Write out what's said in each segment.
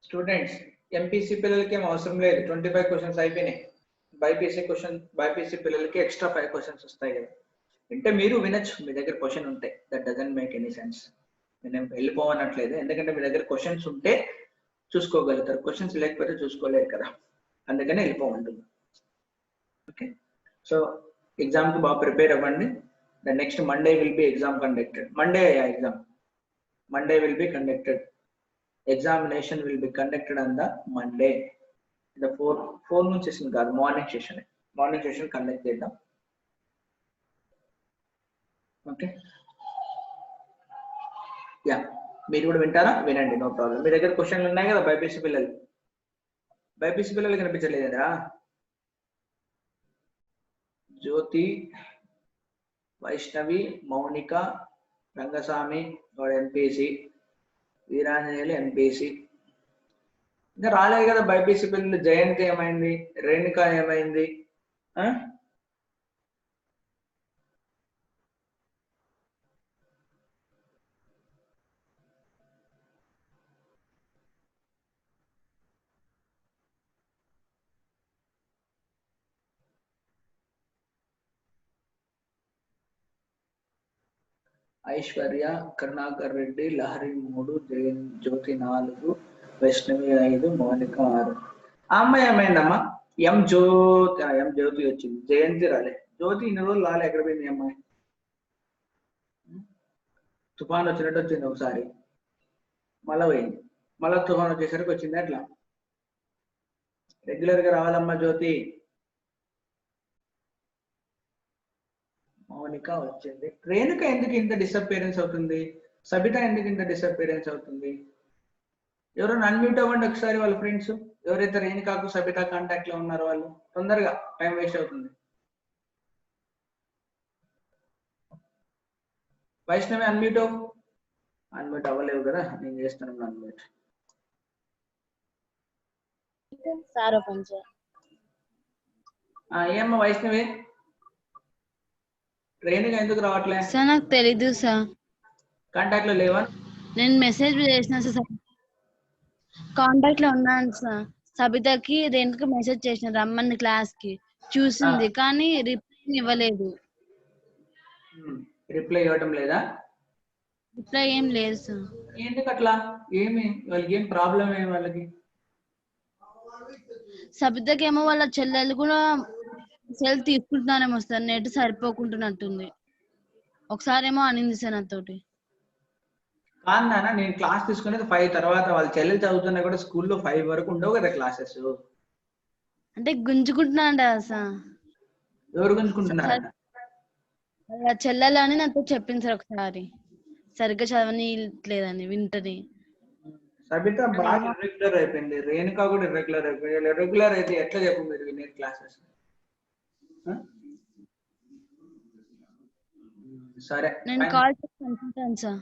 Students MPC పిల్లలకి ఏం అవసరం లేదు, 25 క్వశ్చన్స్ అయిపోయినాయి. బైపీసీ పిల్లలకి ఎక్స్ట్రా 5 క్వశ్చన్స్ వస్తాయి కదా. అంటే మీరు వినొచ్చు, మీ దగ్గర క్వశ్చన్ ఉంటే. That doesn't make any sense. నేను వెళ్ళిపోవనట్లేదు, ఎందుకంటే మీ దగ్గర క్వశ్చన్స్ ఉంటే చూసుకోగలుగుతారు, క్వశ్చన్స్ లేకపోతే చూసుకోలేరు కదా, అందుకనే వెళ్ళిపోమంటుంది. ఓకే, సో ఎగ్జామ్కి బాగా ప్రిపేర్ అవ్వండి. The next Monday will be exam conducted. Monday will be conducted. Examination will be conducted on the Monday. The 4 నుంచి సెషన్ కాదు, మార్నింగ్ సెషన్ కండక్ట్ చేద్దాం. ఓకే, యా, మీరు కూడా వింటారా? వినండి, నో ప్రాబ్లం. మీ దగ్గర క్వశ్చన్లు ఉన్నాయి కదా బైపీసీ పిల్లలు కనిపించలేదురా? జ్యోతి, వైష్ణవి, మౌనిక, రంగస్వామి వాడు ఎంపీసీ, వీరాంజనేయులు ఎంపీసీ. ఇంకా రాలేదు కదా బైపీసీ పిల్లలు. జయంతి ఏమైంది? రేణుక ఏమైంది? ఐశ్వర్య, కరుణాకర్ రెడ్డి, లహరి 3, జ్యోతి 4, వైష్ణవి 5, మౌనిక 6. ఆ అమ్మాయి ఏమైందమ్మా? ఎం జ్యోతి వచ్చింది, జయంతి రాలే. జ్యోతి ఇన్ని రోజులు రాలే, ఎక్కడ పోయింది అమ్మాయి? తుఫాన్ వచ్చినట్టు వచ్చింది ఒకసారి, మళ్ళా పోయింది, మళ్ళా తుఫాన్ వచ్చేసరికి వచ్చింది. అట్లా రెగ్యులర్ గా రావాలమ్మా జ్యోతి. మౌనిక వచ్చింది. రేణుక ఎందుకు ఇంత డిసప్పేరెన్స్ అవుతుంది? సబిత ఎందుకు ఇంత డిసప్పేరెన్స్ అవుతుంది? ఎవరైనా అన్మ్యూట్ అవ్వండి ఒకసారి, వాళ్ళ ఫ్రెండ్స్ ఎవరైతే రేణుకాకు సబిత కాంటాక్ట్ లో ఉన్నారో వాళ్ళు. తొందరగా, టైం వేస్ట్ అవుతుంది. వైష్ణవి అన్మ్యూట్ అవ్వలేవు కదా, నేను చేస్తున్నాను అన్మ్యూట్. ఏమ్మా వైష్ణవి, రేణుక ఎందుకు రావట్లే? సార్ నాకు తెలీదు సార్, కాంటాక్ట్ లో లేవా? నేను మెసేజ్ చేసిన సార్, కాంటాక్ట్ లో ఉన్నాను సార్. సబితకి రేణుకి మెసేజ్ చేసిన రమ్మని క్లాస్ కి, చూసింది కానీ రిప్లై ఇవ్వలేదు. రిప్లై ఇవ్వటం లేదా? రిప్లై ఏం లేదు సార్. ఎందుకు అట్లా? ఏమి వాళ్ళకి ఏం ప్రాబ్లం? ఏమి వాళ్ళకి? సబితకి ఏమో వాళ్ళ చెల్లెలు కూడా సెల్ తీసుకుంటున్నారేమో సార్, నెట్ సరిపోకుంటున్నట్టుంది. ఒకసారి ఏమో అనింది సార్ నాతోటి. కాదు నాన్న, నేను క్లాస్ తీసుకునేది 5 తర్వాత, వాళ్ళ చెల్లెలు చదువుతున్నా కూడా స్కూల్లో 5 వరకు ఉండవు కదా క్లాసెస్. అంటే గుంజుకుంటున్నాంట సార్. ఎవరు గుంజుకుంటున్నారా? వాళ్ళ చెల్లెలు అని నాతో చెప్పింది సార్ ఒకసారి, సరిగ్గా చదవనిలేదని వింటని. సబిత బాగా ఇర్రెగ్యులర్ అయిపోయింది, రేణుక కూడా ఇర్రెగ్యులర్ అయిపోయింది. ఇర్రెగ్యులర్ అయితే ఎట్లా చెప్పు మీరు వినే క్లాసెస్? సరే, నేను కాల్ చేస్తాను సార్.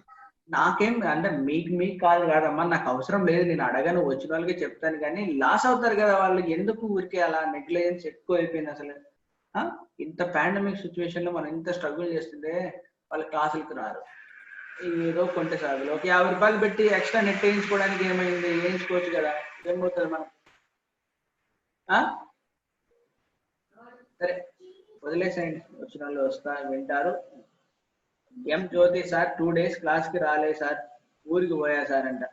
నాకేం అంటే మీకు కాల్ కాదమ్మా, నాకు అవసరం లేదు, నేను అడగను, వచ్చిన వాళ్ళకి చెప్తాను. కానీ లాస్ అవుతారు కదా వాళ్ళు, ఎందుకు ఊరికే అలా? నెగ్లిజెన్స్ ఎక్కువ అయిపోయింది అసలు. ఇంత పాండమిక్ సిచ్యువేషన్ లో మనం ఇంత స్ట్రగుల్ చేస్తుంటే వాళ్ళ క్లాసులకు రారు. ఏదో కొంటే సాగులు ఒక 50 రూపాయలు పెట్టి ఎక్స్ట్రా నెట్ వేయించుకోవడానికి ఏమైంది? వేయించుకోవచ్చు కదా, ఏమవుతుంది మనం? సరే వదిలేసేయండి, వచ్చిన వాళ్ళు వింటారు. ఎం జ్యోతి సార్ 2 days క్లాస్ కి రాలే సార్, ఊరికి పోయా సార్ అంట.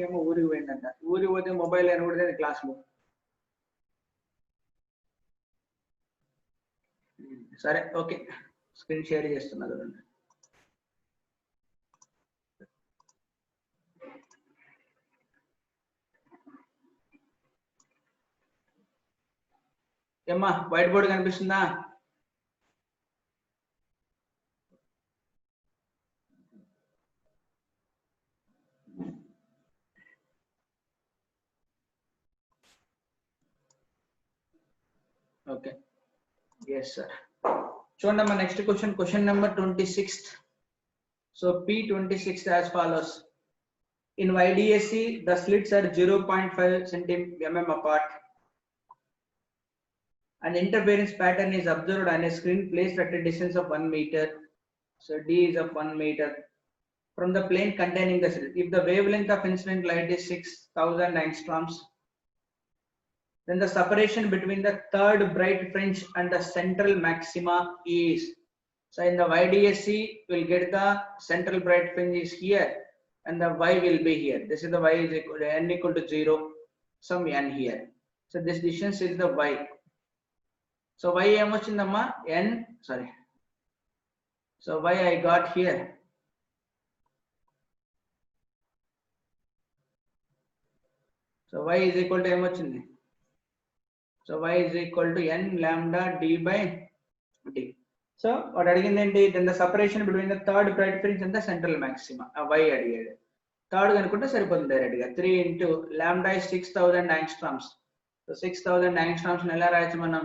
ఏమో ఊరికి పోయిందంట. ఊరికి పోతే మొబైల్ అని కూడా క్లాస్ లో. సరే ఓకే, స్క్రీన్ షేర్ చేస్తున్నారు. ఏమ్మా వైట్ బోర్డ్ కనిపిస్తుందా? Okay. Yes, sir. చూడండి అమ్మా next question number 26. So P26 as follows. In YDAC, the slits are 0.5 cm apart. An interference pattern is observed on a screen placed at a distance of 1 meter. So D is of 1 meter from the plane containing the slit. If the wavelength of incident light is 6000 angstroms, then the separation between the third bright fringe and the central maxima is. So in the YDSC, we'll get the central bright fringe is here and the Y will be here. This is the Y is equal to N equal to 0, some N here. So this distance is the Y. So Y emochindamma N, sorry. So Y I got here. So Y is equal to emochindi. So Y is equal to N lambda D by D. So what అడిగిందేంటి, then the separation between the third bright fringe and the central maxima. Y అడిగాడు. Third కనుకుంటే సరిపోతుంది direct గా. 3 into lambda is 6000 angstroms. So 6000 angstroms ఎలా రాయొచ్చు మనం?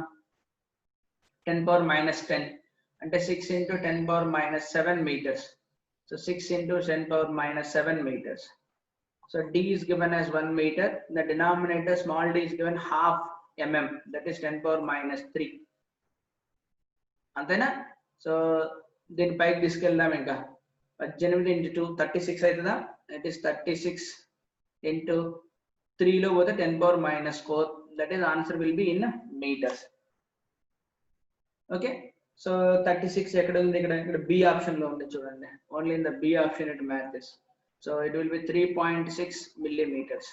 10 power minus 10 అంటే 6 into 10 power minus 7 meters. So 6 into 10 power minus 7 meters. So D is given as 1 meter. The denominator small d is given half mm, that is 10 power minus 3. అంతేనా? So దీని పైకి తీసుకెళ్దాం. ఇంకా 18 into 2 36 అవుతుందా? It is 36 into 3 లో పోతే 10 power minus 4. That is answer will be in meters. Okay. So 36 ఎక్కడ ఉంది? ఇక్కడ B ఆప్షన్ లో ఉంది చూడండి. Only in the B option it matches. So it will be 3.6 millimeters.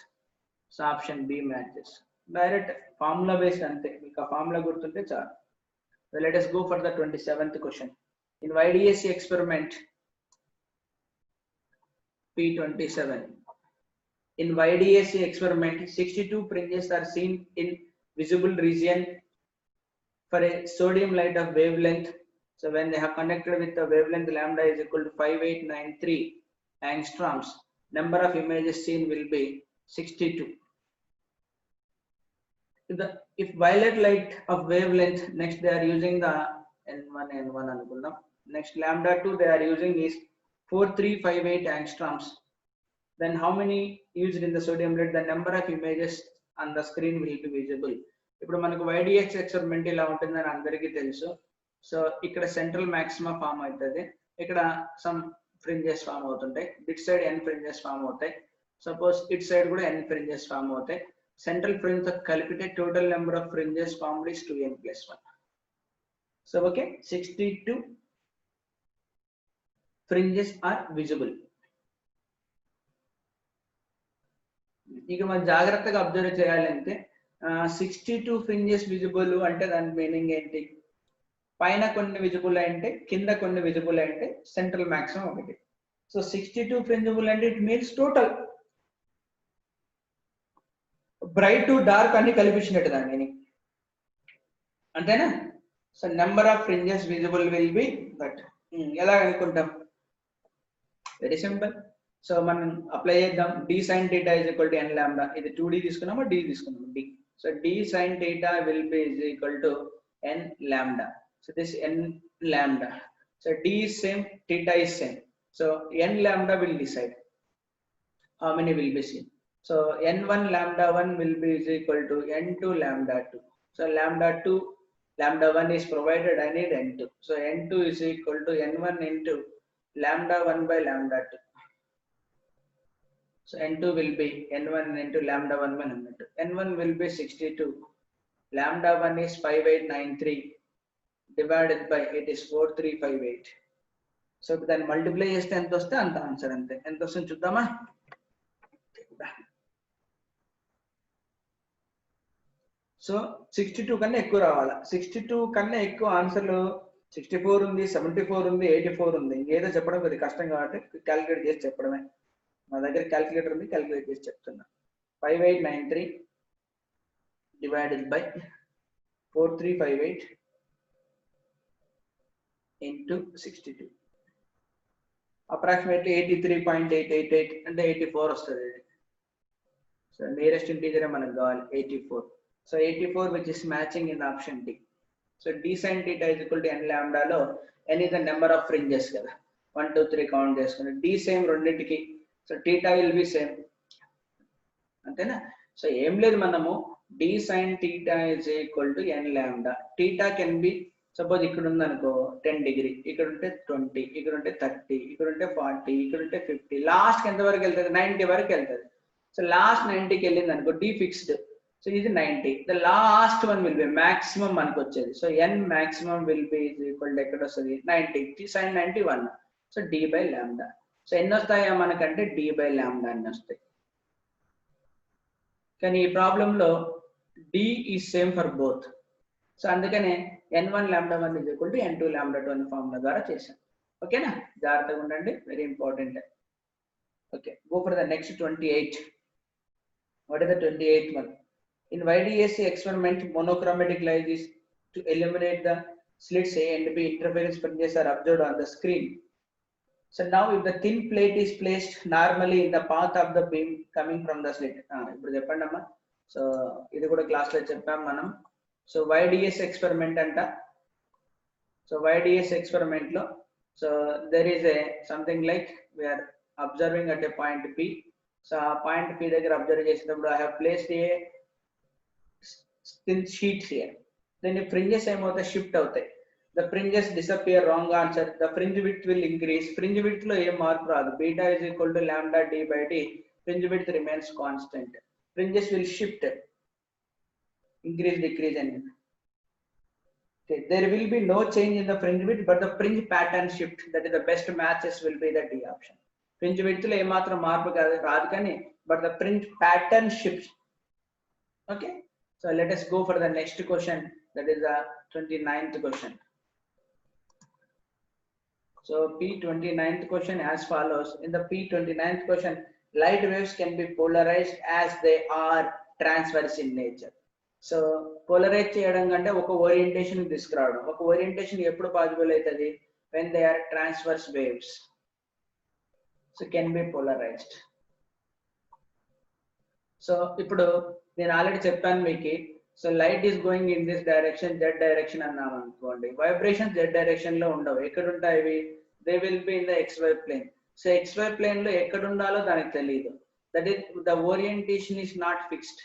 So option B matches. Direct formula based అంతే. మీకు ఆ formula గుర్తుంటే చాలు. So let us go for the 27th question. In YDAC experiment P27. In YDAC experament, 62 fringes are seen in visible region for a sodium light of wavelength. So when they have connected with the wavelength lambda is equal to 5893 angstroms, number of images seen will be 62. If violet light of wavelength, next they are using the N1 అనుకుందాం. Next lambda 2 they are using is 4358 angstroms. Then how many used in the sodium light? The number of images on the screen will be visible. ఇప్పుడు మనకు YDX experiment ఇలా ఉంటుందని అందరికీ తెలుసు. So ఇక్కడ central maxima form అవుతుంది, ఇక్కడ some fringes form అవుతుంటాయి. This side n fringes form అవుతాయి. సపోజ్ ఇట్ సైడ్ కూడా n ఫ్రింజెస్ ఫామ్ అవుతాయి. సెంట్రల్ ఫ్రింజ్ తో కలిపితే total number of fringes formed is 2n+1. So okay, 62 fringes are visible. ఇక మనం జాగ్రత్తగా అబ్జర్వ్ చేయాలంటే 62 ఫ్రింజెస్ విజిబుల్ అంటే దాని మీనింగ్ ఏంటి? పైన కొన్ని విజిబుల్ అంటే, కింద కొన్ని విజిబుల్ అంటే, సెంట్రల్ మాక్సిమం ఒకటి. సో 62 ఫ్రింజిబుల్ అంటే it means total bright to dark అన్ని కలిపించినట్టు దాని మీనింగ్, అంతేనా? So number of fringes visible will be that. ఎలా అనుకుంటాం? Very simple. సో మనం అప్లై చేద్దాం. d sin theta is equal to n lambda. ఇది 2d తీసుకున్నామా d తీసుకున్నామా? d. So d sin theta will be is equal to n lambda. So this n lambda. So d is same, theta is same. So n lambda will decide how many will be seen. So n1 lambda 1 will be is equal to n2 lambda 2. So lambda 2 lambda 1 is provided. I need n2. So n2 is equal to n1 into lambda 1 by lambda 2. So n2 will be n1 into lambda 1 by lambda 2. n1 will be 62. Lambda 1 is 5893 divided by it is 4358. So then multiply చేస్తే ఎంత వస్తే అంత answer అంతే. ఎంత వస్తుంది చూద్దామా? So 62 కన్నా ఎక్కువ రావాలా. 62 కన్నా ఎక్కువ ఆన్సర్లు 64 ఉంది, 74 ఉంది, 84 ఉంది. ఇంకేదో చెప్పడం కొద్దిగా కష్టం కాబట్టి క్యాలిక్యులేట్ చేసి చెప్పడమే. నా దగ్గర క్యాలిక్యులేటర్ ఉంది, క్యాలిక్యులేట్ చేసి చెప్తున్నా. 5893 divided by 4358 into 62. Approximately 83.888 అంటే 84 వస్తుంది. సో నియరెస్ట్ ఇంటీజర్ మనకు కావాలి 84. So 84, which is matching in option D. So d sin theta is equal to n lambda lo n is the number of fringes kada, 1 2 3 count చేసుకుని d same రెండింటికి. So theta will be same అంతేనా. So ఏం లేదు, మనము d sin theta is equal to n lambda. theta can be, suppose ఇక్కడ ఉంది అనుకో 10 degree, ఇక్కడ ఉంటే 20, ఇక్కడ ఉంటే 30, ఇక్కడ ఉంటే 40, ఇక్కడ ఉంటే 50, లాస్ట్ ఎంత వరకు వెళ్తుంది, 90 వరకు వెళ్తుంది. సో లాస్ట్ 90కి వెళ్ళింది అనుకో d ఫిక్స్డ్. సో ఇది 90, the last one will be maximum మనకు వచ్చేది. So n maximum will be equal to ఎక్కడ వస్తుంది 90 sin 90 1. So d by lambda. So ఎన్ని వస్తాయా మనకంటే d బై లాంబ్డా అన్ని వస్తాయి. కానీ ఈ ప్రాబ్లంలో d is same for both. So అందుకనే n1 lambda 1 is equal to n2 lambda 2 అనే ఫార్ములా ద్వారా చేశాం. ఓకేనా, జాగ్రత్తగా ఉండండి, very important. Okay, go for the next 28. What is the 28th one? In YDAC experiment, monochromatic light is to eliminate the slits A and B. Interference fringes are observed on the screen. So now if the thin plate is placed normally in the path of the beam coming from the slit. ఇప్పుడు చెప్పండి అమ్మా. So ఇది కూడా class లో చెప్పాం మనం. So YDS experiment అంట. So YDS experiment లో, so there is a something like we are observing at a point P. So ఆ పాయింట్ P దగ్గర అబ్జర్వ్ చేసినప్పుడు I have placed a thin sheets here. Then the fringes ఏమవుతాయి, shift అవుతాయి. The fringes disappear, wrong answer. The fringe width will increase. Fringe width లో ఏం మార్పు రాదు. Beta is equal to lambda d by d. Fringe width remains constant. Fringes will shift, increase, decrease and okay. There will be no change in the fringe width, but the fringe pattern shift, that is the best matches will be the D option. Fringe width లో ఏమాత్రం మార్పు రాదు కానీ, but the fringe pattern shifts. Okay, so let us go for the next question, that is the 29th question. So P29th question as follows. In the P29th question, light waves can be polarized as they are transverse in nature. So polarise చేయడం కంటే ఒక orientation తీసుకురావడం. ఒక orientation ఎప్పుడు possible అవుతుంది, when they are transverse waves, so can be polarized. So ఇప్పుడు నేను already చెప్పాను మీకు, so light is going in this direction, Z direction అన్నాం అనుకోండి, వైబ్రేషన్ జెడ్ డైరెక్షన్ లో ఉండవు. ఎక్కడ ఉంటాయి ఇవి, they will be in the XY plane. So XY plane లో ఎక్కడ ఉండాలో దానికి తెలియదు. That is the orientation is not fixed.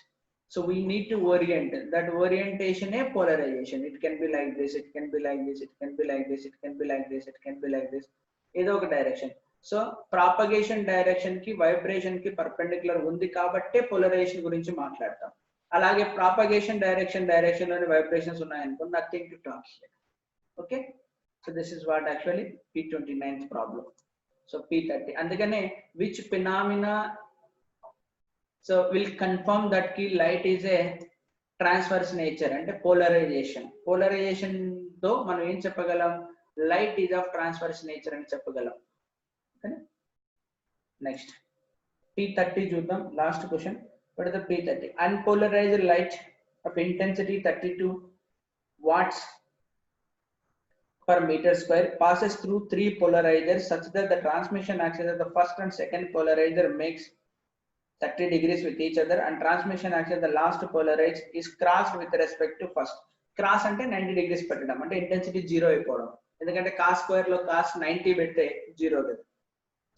So we need to orient. That orientation is polarization. It can be like this, it can be like this, it can be like this, it can be like this, it can be like this. ఏదో ఒక direction. So propagation direction కి vibration కి perpendicular ఉంది కాబట్టే polarization గురించి మాట్లాడతాం. అలాగే propagation direction లోని వైబ్రేషన్స్ ఉన్నాయనుకో, nothing to talk here. Okay, so this is what actually P29th problem. So P30. అందుకనే which phenomena, so we'll confirm that ki light is a transverse nature అంటే polarization తో మనం ఏం చెప్పగలం, light is of transverse nature అని చెప్పగలం. Okay, next P30 చూద్దాం, last question. what is the P30? Unpolarized light of intensity 32 watts per meter square passes through 3 polarizers such that the transmission axis of the first and second polarizer makes 30 degrees with each other, and transmission axis the last polarizer is crossed with respect to first. Cross అంటే 90 degrees పెట్టడం, అంటే intensity 0 అయిపోవడం. ఎందుకంటే cos square లో cos 90 పెడితే 0 కదా.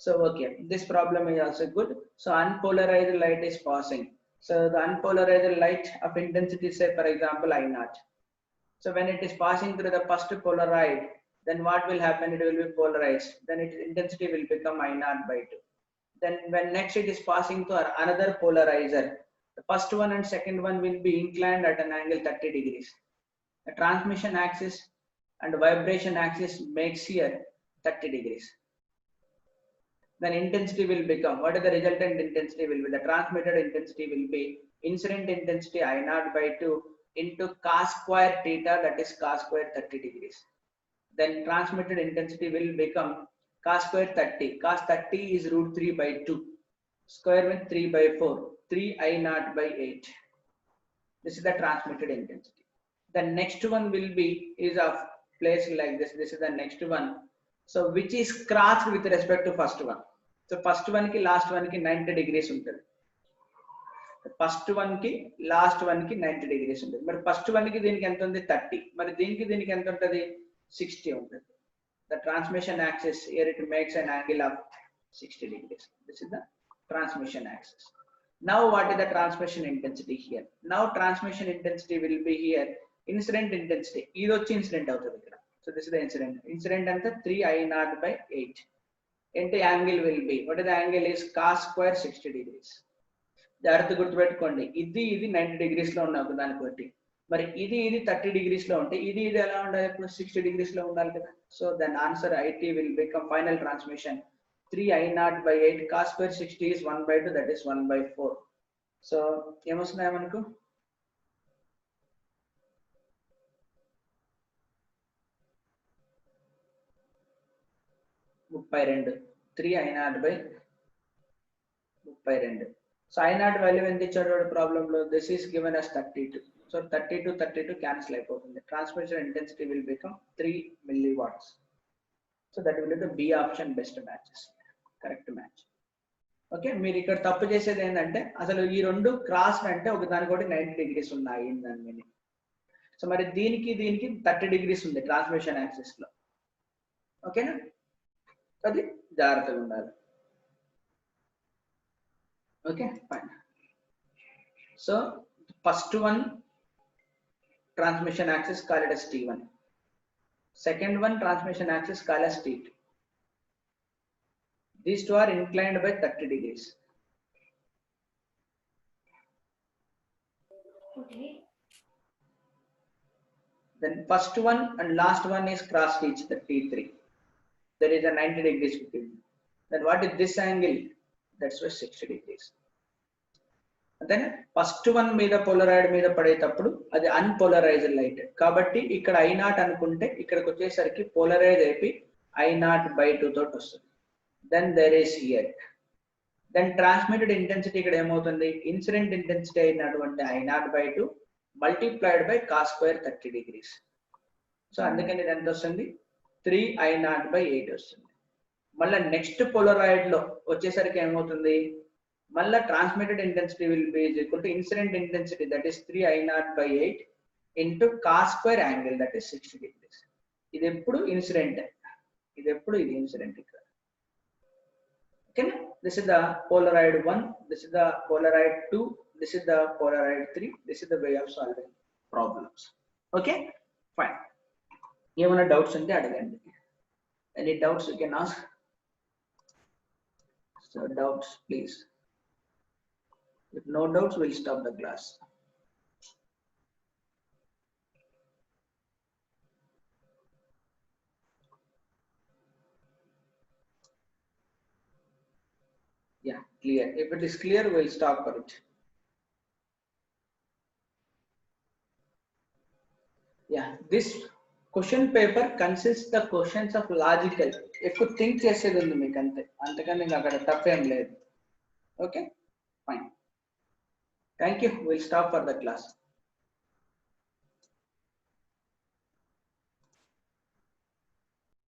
So okay, this problem is also good. So unpolarized light is passing. So the unpolarized light of intensity, say for example I0. So when it is passing through the first polarized, then what will happen, it will be polarized, then its intensity will become I0 by 2. Then when next it is passing to another polarizer, the first one and second one will be inclined at an angle 30 degrees. The transmission axis and vibration axis makes here 30 degrees. Then intensity will become, what is the resultant intensity will be, the transmitted intensity will be incident intensity I0 by 2 into cos square theta, that is cos square 30 degrees. Then transmitted intensity will become cos square 30. Cos 30 is root 3 by 2. Square with 3 by 4. 3 I0 by 8. This is the transmitted intensity. The next one will be is of place like this. This is the next one. So which is crossed with respect to first one. So first one ki last one ki 90 degrees ఉంటుంది. First one కి last one కి 90 degrees ఉంటుంది. మరి first one కి దీనికి ఎంత ఉంది 30, మరి దీనికి ఎంత ఉంటుంది 60 ఉంటుంది. The transmission axis here it makes an angle of 60 degrees. This is the transmission axis. Now what is the transmission intensity here? Now transmission intensity will be here incident intensity. ఇది వచ్చి ఇన్సిడెంట్ అవుతుంది ఇక్కడ. So this is the incident అంతా 3I0/8 into angle will be, what is the angle is cos square 60 degrees. జాగ్రత్త గుర్తుపెట్టుకోండి, ఇది 90 degrees లో ఉన్న దాన్ని బట్టి, మరి ఇది 30 degrees లో ఉంటే ఇది ఎలా ఉండాలి, ఇప్పుడు 60 degrees లో ఉండాలి కదా. So then answer IT will become final transmission 3I0/8 cos square 60 is 1/2, that is 1/4. So ఏమొస్తున్నాయి మనకు, ముప్పై 3I0/32. సో I0 వాల్యూ ఎంత ఇచ్చాడు ప్రాబ్లమ్ లో, this is given as 32. So 32 cancel అయిపోతుంది. Transmission intensity will become 3 milliwatts. So that will be the be option best matches, correct match. Okay, మీరు ఇక్కడ తప్పు చేసేది ఏంటంటే అసలు ఈ రెండు క్రాస్ అంటే ఒక దానికి ఒకటి 90 degrees ఉన్నాయి దాని మీనింగ్. సో మరి దీనికి 30 degrees ఉంది ట్రాన్స్మిషన్ యాక్సిస్ లో. ఓకేనా, అది జాగ్రత్తగా ఉండాలి. Okay fine. So first one transmission axis call it as T1. Second one transmission axis call as T2. These two are inclined by 30 degrees. Okay. Then first one and last one is crossed each other, T3. There is a 90 degrees between. Then what is this angle? That's why 60 degrees. Then first one మీద polaroid మీద పడేటప్పుడు అది unpolarised light కాబట్టి ఇక్కడ I0 అనుకుంటే ఇక్కడికి వచ్చేసరికి polarise అయిపోయి I0/2 తోటి వస్తుంది. Then there is here, then transmitted intensity ఇక్కడ ఏమవుతుంది, ఇన్సిడెంట్ ఇంటెన్సిటీ అయినటువంటి I0/2 multiplied by cos square 30 degrees. So అందుకని ఇది ఎంత వస్తుంది, 3I0/8 వస్తుంది. మళ్ళీ నెక్స్ట్ పోలరాయిడ్ లో వచ్చేసరికి ఏమవుతుంది, మళ్ళా transmitted intensity will be is equal to incident intensity that is 3I0/8 into cos square angle that is 60 degrees. ఇది ఎప్పుడు ఇన్సిడెంట్, ఇది ఇన్సిడెంట్ ఇక్కడ. ఓకేనా, this is the Polaroid 1, this is the Polaroid 2, this is the Polaroid 3, this is the way of solving problems. Okay fine. ఏమైనా doubts ఉంటే అడగండి. Any doubts you can ask. So doubts please. If no doubts, we'll stop the class. Yeah, clear. If it is clear, we'll stop for it. Yeah, this question paper consists the questions of logical. If you think చేసేది ఉంది మీకు అంతే, అంతకని అక్కడ తప్పేం లేదు. Okay, fine. Thank you. We'll stop for the class.